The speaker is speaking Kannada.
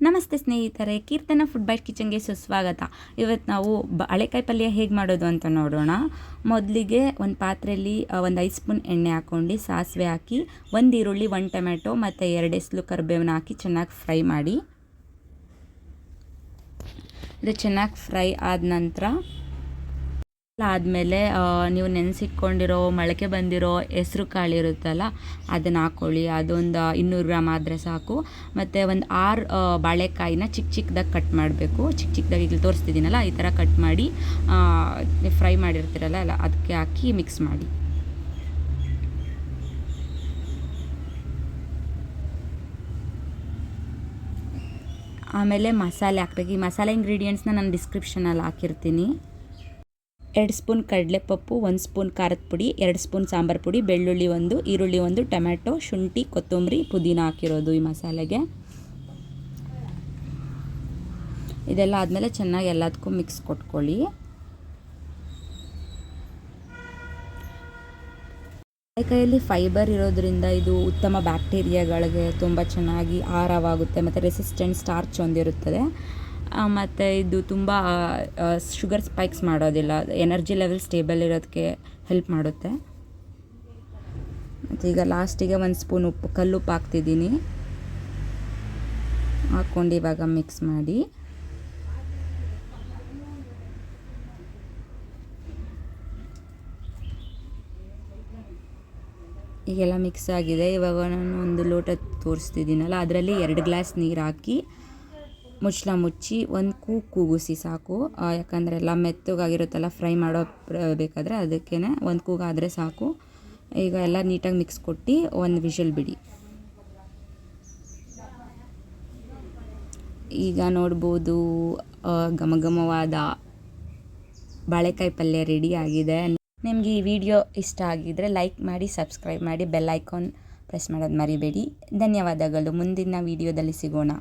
ನಮಸ್ತೆ ಸ್ನೇಹಿತರೆ, ಕೀರ್ತನ ಫುಡ್ ಬೈಟ್ ಕಿಚನ್ಗೆ ಸುಸ್ವಾಗತ. ಇವತ್ತು ನಾವು ಬಾಳೆಕಾಯಿ ಪಲ್ಯ ಹೇಗೆ ಮಾಡೋದು ಅಂತ ನೋಡೋಣ. ಮೊದಲಿಗೆ ಒಂದು ಪಾತ್ರೆಯಲ್ಲಿ 1 ಸ್ಪೂನ್ ಎಣ್ಣೆ ಹಾಕ್ಕೊಂಡು ಸಾಸಿವೆ ಹಾಕಿ 1 ಈರುಳ್ಳಿ 1 ಟೊಮೆಟೊ ಮತ್ತು 2 ಎಸಳು ಕರಿಬೇವನ್ನ ಹಾಕಿ ಚೆನ್ನಾಗಿ ಫ್ರೈ ಮಾಡಿ. ಇದು ಚೆನ್ನಾಗಿ ಫ್ರೈ ಆದ ನಂತರ ಆದಮೇಲೆ ನೀವು ನೆನೆಸಿಟ್ಕೊಂಡಿರೋ ಮೊಳಕೆ ಬಂದಿರೋ ಹೆಸ್ರು ಕಾಳು ಇರುತ್ತಲ್ಲ ಅದನ್ನು ಹಾಕ್ಕೊಳ್ಳಿ. ಅದೊಂದು 200 ಗ್ರಾಮ್ ಆದರೆ ಸಾಕು. ಮತ್ತು ಒಂದು 6 ಬಾಳೆಕಾಯಿನ ಚಿಕ್ಕದಾಗಿ ಕಟ್ ಮಾಡಬೇಕು. ಚಿಕ್ಕದಾಗಿ ಇಲ್ಲಿ ತೋರಿಸ್ತಿದ್ದೀನಲ್ಲ ಈ ಥರ ಕಟ್ ಮಾಡಿ ಫ್ರೈ ಮಾಡಿರ್ತೀರಲ್ಲ ಅಲ್ಲ ಅದಕ್ಕೆ ಹಾಕಿ ಮಿಕ್ಸ್ ಮಾಡಿ. ಆಮೇಲೆ ಮಸಾಲೆ ಹಾಕಬೇಕು. ಈ ಮಸಾಲೆ ಇಂಗ್ರೀಡಿಯೆಂಟ್ಸ್ನ ನಾನು ಡಿಸ್ಕ್ರಿಪ್ಷನಲ್ಲಿ ಹಾಕಿರ್ತೀನಿ. 2 ಸ್ಪೂನ್ ಕಡಲೆಪಪ್ಪು, 1 ಸ್ಪೂನ್ ಖಾರದ ಪುಡಿ, 2 ಸ್ಪೂನ್ ಸಾಂಬಾರು ಪುಡಿ, ಬೆಳ್ಳುಳ್ಳಿ 1, ಈರುಳ್ಳಿ 1, ಟೊಮೆಟೊ, ಶುಂಠಿ, ಕೊತ್ತಂಬರಿ, ಪುದೀನ ಹಾಕಿರೋದು ಈ ಮಸಾಲೆಗೆ. ಇದೆಲ್ಲ ಆದಮೇಲೆ ಚೆನ್ನಾಗಿ ಎಲ್ಲದಕ್ಕೂ ಮಿಕ್ಸ್ ಕೊಟ್ಕೊಳ್ಳಿ. ಬಾಳೆಕಾಯಲ್ಲಿ ಫೈಬರ್ ಇರೋದ್ರಿಂದ ಇದು ಉತ್ತಮ ಬ್ಯಾಕ್ಟೀರಿಯಾಗಳಿಗೆ ತುಂಬ ಚೆನ್ನಾಗಿ ಆಹಾರವಾಗುತ್ತೆ ಮತ್ತು ರೆಸಿಸ್ಟೆಂಟ್ ಸ್ಟಾರ್ಚ್ ಹೊಂದಿರುತ್ತದೆ. ಮತ್ತು ಇದು ತುಂಬ ಶುಗರ್ ಸ್ಪೈಕ್ಸ್ ಮಾಡೋದಿಲ್ಲ, ಎನರ್ಜಿ ಲೆವೆಲ್ ಸ್ಟೇಬಲ್ ಇರೋದಕ್ಕೆ ಹೆಲ್ಪ್ ಮಾಡುತ್ತೆ. ಮತ್ತು ಈಗ ಲಾಸ್ಟಿಗೆ 1 ಸ್ಪೂನ್ ಕಲ್ಲುಪ್ಪು ಹಾಕ್ತಿದ್ದೀನಿ. ಹಾಕ್ಕೊಂಡು ಇವಾಗ ಮಿಕ್ಸ್ ಮಾಡಿ. ಈಗೆಲ್ಲ ಮಿಕ್ಸ್ ಆಗಿದೆ. ಇವಾಗ ನಾನು ಒಂದು ಲೋಟ ತೋರಿಸ್ತಿದ್ದೀನಲ್ಲ ಅದರಲ್ಲಿ 2 ಗ್ಲಾಸ್ ನೀರು ಹಾಕಿ ಮುಚ್ಚಳ ಮುಚ್ಚಿ 1 ಕೂಗಿಸಿ ಸಾಕು. ಯಾಕಂದರೆ ಎಲ್ಲ ಮೆತ್ತಗಾಗಿರುತ್ತಲ್ಲ ಫ್ರೈ ಮಾಡೋ ಬೇಕಾದರೆ ಅದಕ್ಕೇ 1 ಕೂಗಾದರೆ ಸಾಕು. ಈಗ ಎಲ್ಲ ನೀಟಾಗಿ ಮಿಕ್ಸ್ ಕೊಟ್ಟು 1 ವಿಷಲ್ ಬಿಡಿ. ಈಗ ನೋಡ್ಬೋದು ಘಮಘಮವಾದ ಬಾಳೆಕಾಯಿ ಪಲ್ಯ ರೆಡಿ ಆಗಿದೆ. ನಿಮಗೆ ಈ ವಿಡಿಯೋ ಇಷ್ಟ ಆಗಿದ್ದರೆ ಲೈಕ್ ಮಾಡಿ, ಸಬ್ಸ್ಕ್ರೈಬ್ ಮಾಡಿ, ಬೆಲ್ ಐಕಾನ್ ಪ್ರೆಸ್ ಮಾಡೋದು ಮರಿಬೇಡಿ. ಧನ್ಯವಾದಗಳು. ಮುಂದಿನ ವಿಡಿಯೋದಲ್ಲಿ ಸಿಗೋಣ.